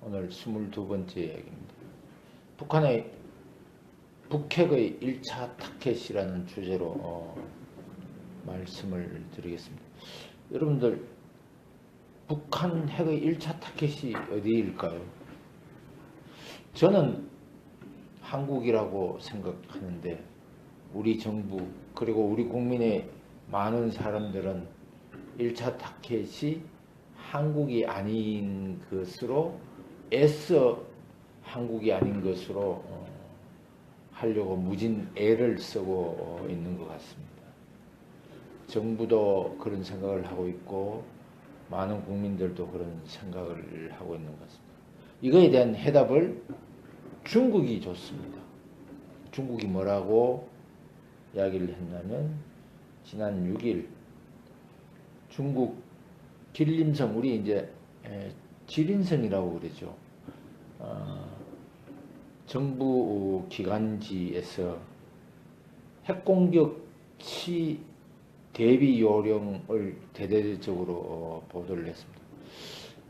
오늘 22번째 이야기입니다. 북한의 북핵의 1차 타켓이라는 주제로 말씀을 드리겠습니다. 여러분들, 북한 핵의 1차 타켓이 어디일까요? 저는 한국이라고 생각하는데, 우리 정부 그리고 우리 국민의 많은 사람들은 1차 타켓이 한국이 아닌 것으로 애써 한국이 아닌 것으로 하려고 무진 애를 쓰고 있는 것 같습니다. 정부도 그런 생각을 하고 있고 많은 국민들도 그런 생각을 하고 있는 것 같습니다. 이거에 대한 해답을 중국이 줬습니다. 중국이 뭐라고 이야기를 했냐면, 지난 6일 중국 길림성, 우리 이제 지린성이라고 그러죠. 정부 기관지에서 핵공격 시 대비 요령을 대대적으로 보도를 했습니다.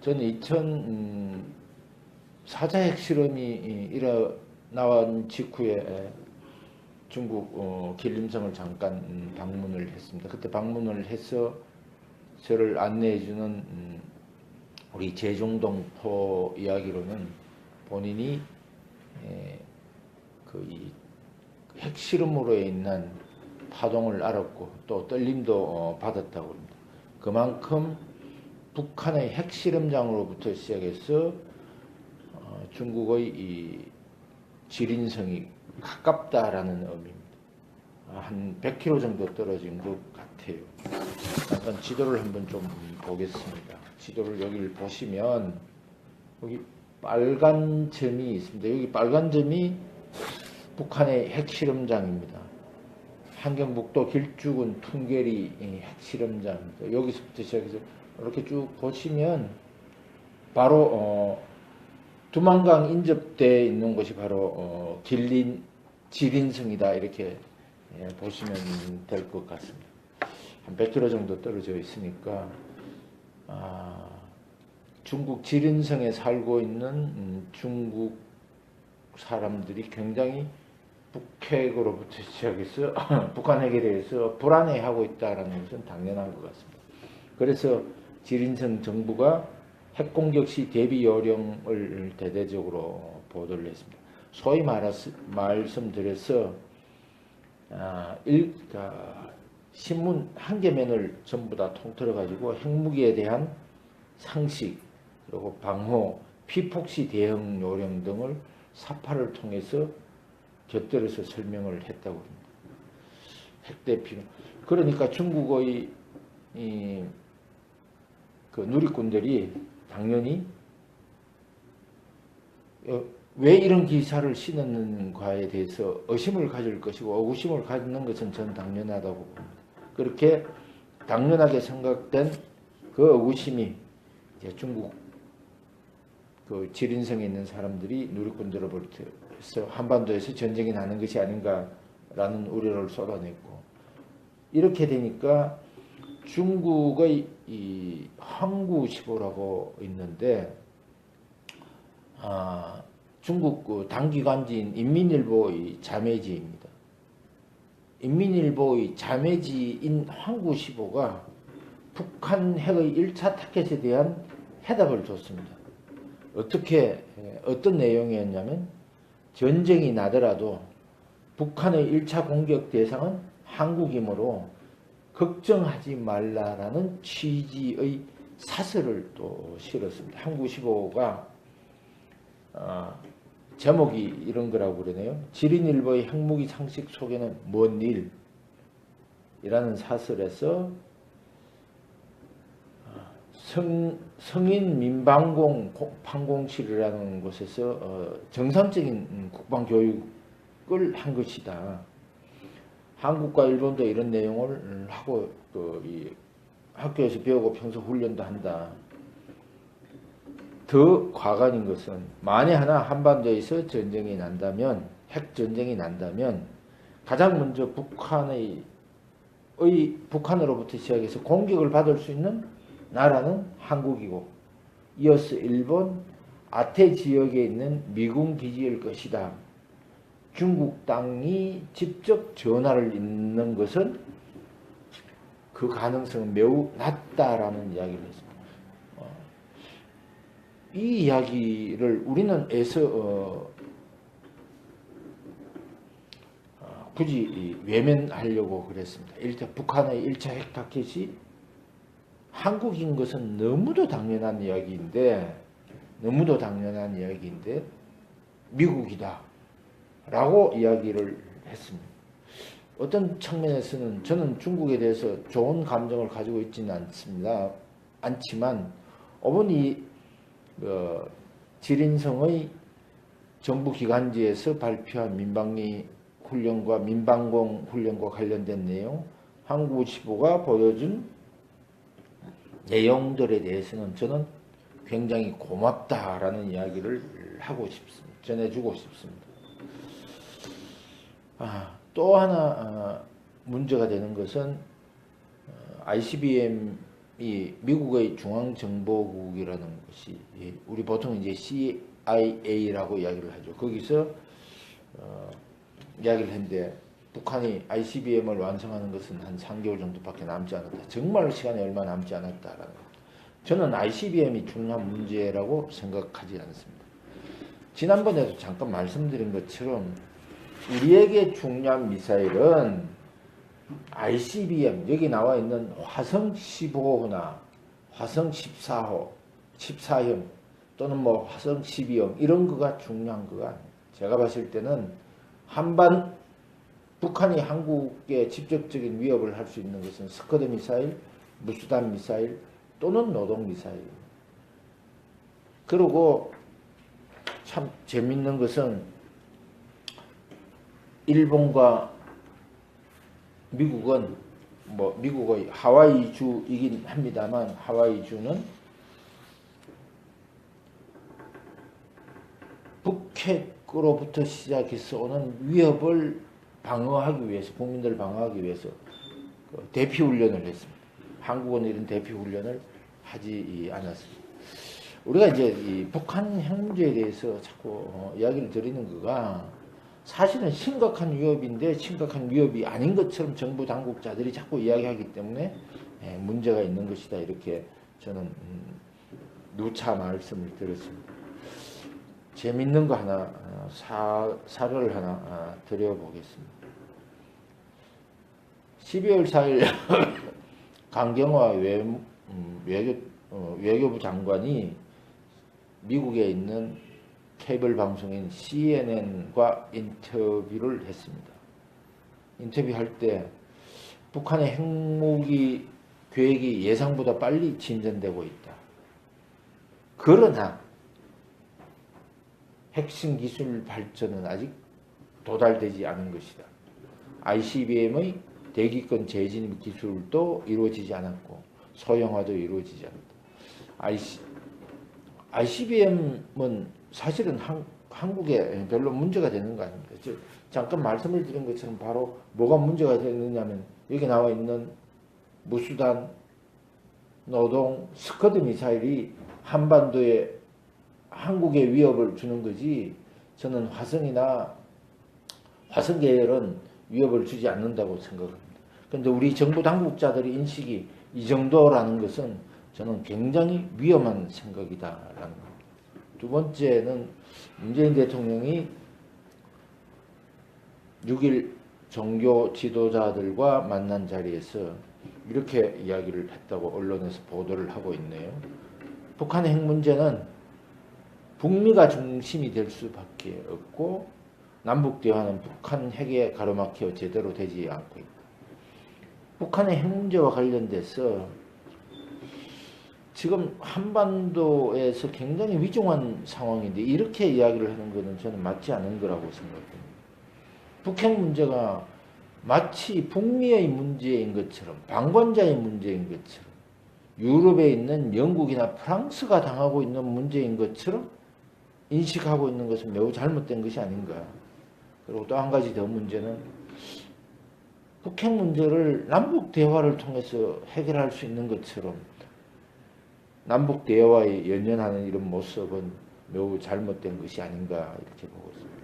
저는 사자 핵실험이 일어난 직후에 중국 길림성을 잠깐 방문을 했습니다. 그때 방문을 해서 저를 안내해주는 우리 제중동 포 이야기로는 본인이 이 핵실험으로 인한 파동을 알았고 또 떨림도 받았다고 합니다. 그만큼 북한의 핵실험장으로부터 시작해서 중국의 이 지린성이 가깝다라는 의미입니다. 한 100km 정도 떨어진 것 같아요. 잠깐 지도를 한번 좀 보겠습니다. 지도를 여기를 보시면 여기 빨간 점이 있습니다. 여기 빨간 점이 북한의 핵실험장입니다. 함경북도 길쭉은 퉁계리 핵실험장입니다. 여기서부터 시작해서 이렇게 쭉 보시면 바로 두만강 인접대에 있는 곳이 바로 지린성이다, 이렇게 보시면 될 것 같습니다. 한 100km 정도 떨어져 있으니까 중국 지린성에 살고 있는 중국 사람들이 굉장히 북핵으로부터 시작해서 북한 핵에 대해서 불안해하고 있다는 것은 당연한 것 같습니다. 그래서 지린성 정부가 핵공격 시 대비 요령을 대대적으로 보도를 했습니다. 소위 말씀드려서 신문 한 개면을 전부 다 통틀어 가지고 핵무기에 대한 상식, 그리고 방호, 피폭시 대응 요령 등을 사파를 통해서 곁들여서 설명을 했다고 합니다. 핵대피는, 그러니까 중국의 그 누리꾼들이 당연히 왜 이런 기사를 신었는가에 대해서 의심을 가질 것이고 의구심을 갖는 것은 전 당연하다고 봅니다. 그렇게 당연하게 생각된 그 의구심이 이제 중국 그 지린성에 있는 사람들이 누리꾼들로부터 한반도에서 전쟁이 나는 것이 아닌가라는 우려를 쏟아냈고, 이렇게 되니까 중국의 이 항구시보라고 있는데, 중국 그 당기관지인 인민일보의 자매지입니다. 인민일보의 자매지인 항구시보가 북한 핵의 1차 타켓에 대한 해답을 줬습니다. 어떤 내용이었냐면, 전쟁이 나더라도 북한의 1차 공격 대상은 한국이므로 걱정하지 말라라는 취지의 사설을 또 실었습니다. 항구시보가 제목이 이런 거라고 그러네요. 지린일보의 핵무기 상식 속에는 뭔 일이라는 사설에서 성인 민방공 판공실이라는 곳에서 정상적인 국방교육을 한 것이다. 한국과 일본도 이런 내용을 하고 이 학교에서 배우고 평소 훈련도 한다. 더 과관인 것은, 만에 하나 한반도에서 전쟁이 난다면, 핵전쟁이 난다면 가장 먼저 북한으로부터 시작해서 공격을 받을 수 있는 나라는 한국이고, 이어서 일본, 아태 지역에 있는 미군 기지일 것이다. 중국 땅이 직접 전화를 잇는 것은 그 가능성은 매우 낮다라는 이야기를 했습니다. 이 이야기를 우리는 굳이 외면하려고 그랬습니다. 일단 북한의 1차 핵타켓이 한국인 것은 너무도 당연한 이야기인데 미국이다 라고 이야기를 했습니다. 어떤 측면에서는 저는 중국에 대해서 좋은 감정을 가지고 있지는 않지만 어머니 지린성의 정부 기관지에서 발표한 민방위 훈련과 민방공 훈련과 관련된 내용, 한국지보가 보여준 내용들에 대해서는 저는 굉장히 고맙다라는 이야기를 하고 싶습니다. 전해주고 싶습니다. 또 하나 문제가 되는 것은 ICBM이 미국의 중앙정보국이라는 것이 우리 보통 이제 CIA라고 이야기를 하죠. 거기서 이야기를 했는데 북한이 ICBM을 완성하는 것은 한 3개월 정도밖에 남지 않았다. 정말 시간이 얼마 남지 않았다라는 것. 저는 ICBM이 중요한 문제라고 생각하지 않습니다. 지난번에도 잠깐 말씀드린 것처럼 우리에게 중요한 미사일은 ICBM, 여기 나와 있는 화성 15호나 화성 14형 또는 뭐 화성 12형 이런 거가 중요한 거가 아니에요. 제가 봤을 때는 북한이 한국에 직접적인 위협을 할 수 있는 것은 스커드 미사일, 무수단 미사일 또는 노동 미사일. 그리고 참 재밌는 것은 일본과 미국은 미국의 하와이주이긴 합니다만 하와이주는 북핵으로부터 시작해서 오는 위협을 방어하기 위해서 국민들을 방어하기 위해서 대피 훈련을 했습니다. 한국은 이런 대피 훈련을 하지 않았습니다. 우리가 이제 이 북한 핵 문제에 대해서 자꾸 이야기를 드리는 거가 사실은 심각한 위협인데 심각한 위협이 아닌 것처럼 정부 당국자들이 자꾸 이야기하기 때문에 문제가 있는 것이다 이렇게 저는 누차 말씀을 드렸습니다. 재밌는 거 하나 사료를 하나 드려보겠습니다. 12월 4일 강경화 외교부 장관이 미국에 있는 케이블 방송인 CNN과 인터뷰를 했습니다. 인터뷰할 때 북한의 핵무기 계획이 예상보다 빨리 진전되고 있다. 그러나 핵심 기술 발전은 아직 도달되지 않은 것이다. ICBM의 대기권 재진입 기술도 이루어지지 않았고 소형화도 이루어지지 않았다. ICBM은 사실은 한국에 별로 문제가 되는 거 아닙니까? 잠깐 말씀을 드린 것처럼 바로 뭐가 문제가 되느냐면 여기 나와 있는 무수단, 노동, 스커드 미사일이 한반도에 한국에 위협을 주는 거지 저는 화성 계열은 위협을 주지 않는다고 생각합니다. 그런데 우리 정부 당국자들의 인식이 이 정도라는 것은 저는 굉장히 위험한 생각이다라는 겁니다. 두 번째는 문재인 대통령이 6일 종교 지도자들과 만난 자리에서 이렇게 이야기를 했다고 언론에서 보도를 하고 있네요. 북한의 핵 문제는 북미가 중심이 될 수밖에 없고 남북 대화는 북한 핵에 가로막혀 제대로 되지 않고 있다. 북한의 핵 문제와 관련돼서 지금 한반도에서 굉장히 위중한 상황인데 이렇게 이야기를 하는 것은 저는 맞지 않은 거라고 생각합니다. 북핵 문제가 마치 북미의 문제인 것처럼 방관자의 문제인 것처럼 유럽에 있는 영국이나 프랑스가 당하고 있는 문제인 것처럼 인식하고 있는 것은 매우 잘못된 것이 아닌가. 그리고 또 한 가지 더 문제는 북핵 문제를 남북 대화를 통해서 해결할 수 있는 것처럼 남북 대화에 연연하는 이런 모습은 매우 잘못된 것이 아닌가 이렇게 보고 있습니다.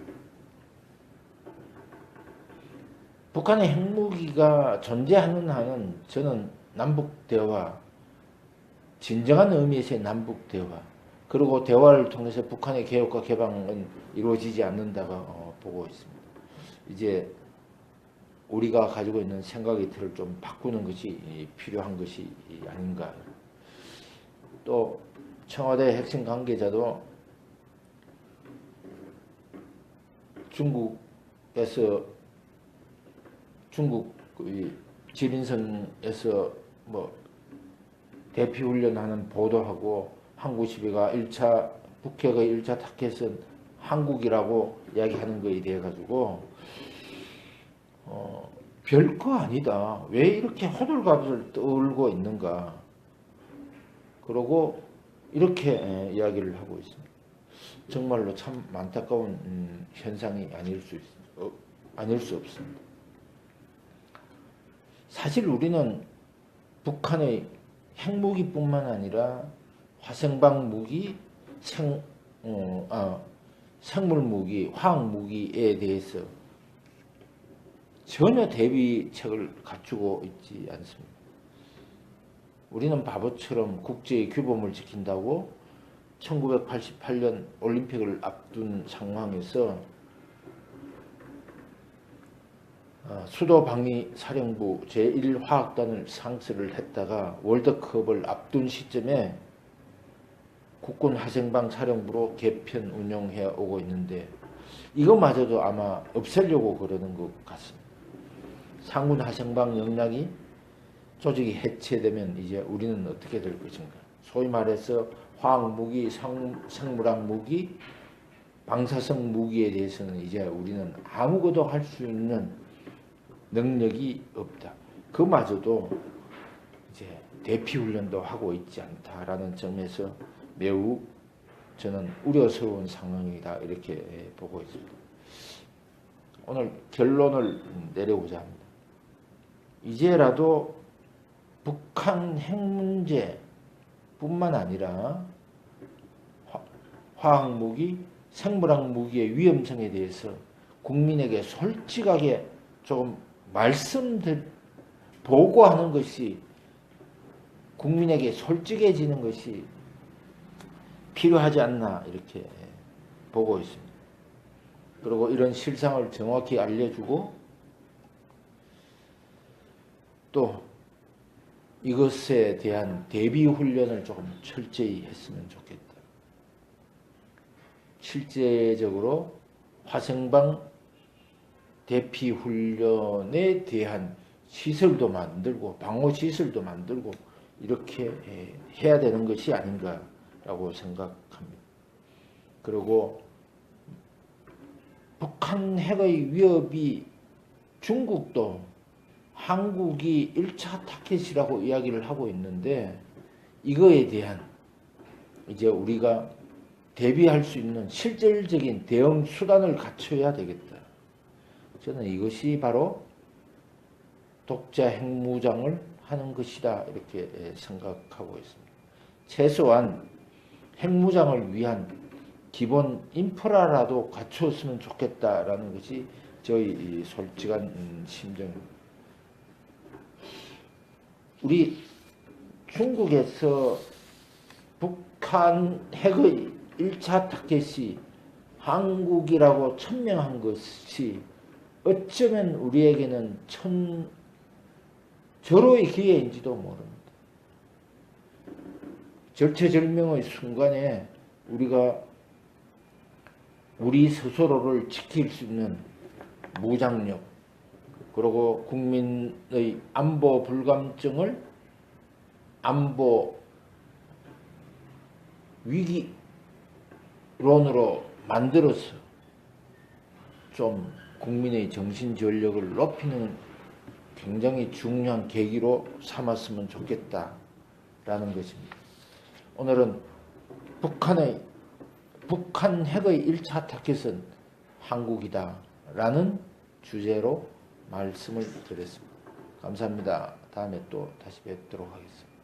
북한의 핵무기가 존재하는 한은 저는 남북대화, 진정한 의미에서의 남북대화, 그리고 대화를 통해서 북한의 개혁과 개방은 이루어지지 않는다고 보고 있습니다. 이제 우리가 가지고 있는 생각의 틀을 좀 바꾸는 것이 필요한 것이 아닌가. 또 청와대 핵심 관계자도 중국 지린선에서 뭐 대피 훈련하는 보도하고 항구시비가 북핵의 1차 타켓은 한국이라고 이야기하는 거에 대해 가지고 별거 아니다. 왜 이렇게 호들갑을 떨고 있는가. 그러고 이렇게 이야기를 하고 있습니다. 정말로 참 안타까운 현상이 아닐 수 없습니다. 사실 우리는 북한의 핵무기뿐만 아니라 화생방 무기, 생물무기, 화학무기에 대해서 전혀 대비책을 갖추고 있지 않습니다. 우리는 바보처럼 국제의 규범을 지킨다고 1988년 올림픽을 앞둔 상황에서 수도방위사령부 제1화학단을 상설을 했다가 월드컵을 앞둔 시점에 국군 화생방 사령부로 개편 운영해 오고 있는데 이거마저도 아마 없애려고 그러는 것 같습니다. 상군 화생방 역량이 조직이 해체되면 이제 우리는 어떻게 될 것인가. 소위 말해서 화학무기, 생물학무기, 방사성 무기에 대해서는 이제 우리는 아무것도 할 수 있는 능력이 없다. 그마저도 이제 대피훈련도 하고 있지 않다라는 점에서 매우 저는 우려스러운 상황이다 이렇게 보고 있습니다. 오늘 결론을 내려보자 합니다. 이제라도 북한 핵 문제뿐만 아니라 화학무기, 생물학무기의 위험성에 대해서 국민에게 솔직하게 조금 보고하는 것이, 국민에게 솔직해지는 것이 필요하지 않나 이렇게 보고 있습니다. 그리고 이런 실상을 정확히 알려주고 또 이것에 대한 대비 훈련을 조금 철저히 했으면 좋겠다. 실제적으로 화생방 대피 훈련에 대한 시설도 만들고 방호 시설도 만들고 이렇게 해야 되는 것이 아닌가라고 생각합니다. 그리고 북한 핵의 위협이 중국도 한국이 1차 타켓이라고 이야기를 하고 있는데 이거에 대한 이제 우리가 대비할 수 있는 실질적인 대응 수단을 갖춰야 되겠다. 저는 이것이 바로 독자 핵무장을 하는 것이다 이렇게 생각하고 있습니다. 최소한 핵무장을 위한 기본 인프라라도 갖추었으면 좋겠다라는 것이 저희 솔직한 심정입니다. 우리 중국에서 북한 핵의 1차 타켓이 한국이라고 천명한 것이 어쩌면 우리에게는 절호의 기회인지도 모릅니다. 절체절명의 순간에 우리가 우리 스스로를 지킬 수 있는 무장력, 그리고 국민의 안보 불감증을 안보 위기론으로 만들어서 좀 국민의 정신전력을 높이는 굉장히 중요한 계기로 삼았으면 좋겠다라는 것입니다. 오늘은 북한 핵의 1차 타켓은 한국이다라는 주제로 말씀을 드렸습니다. 감사합니다. 다음에 또 다시 뵙도록 하겠습니다.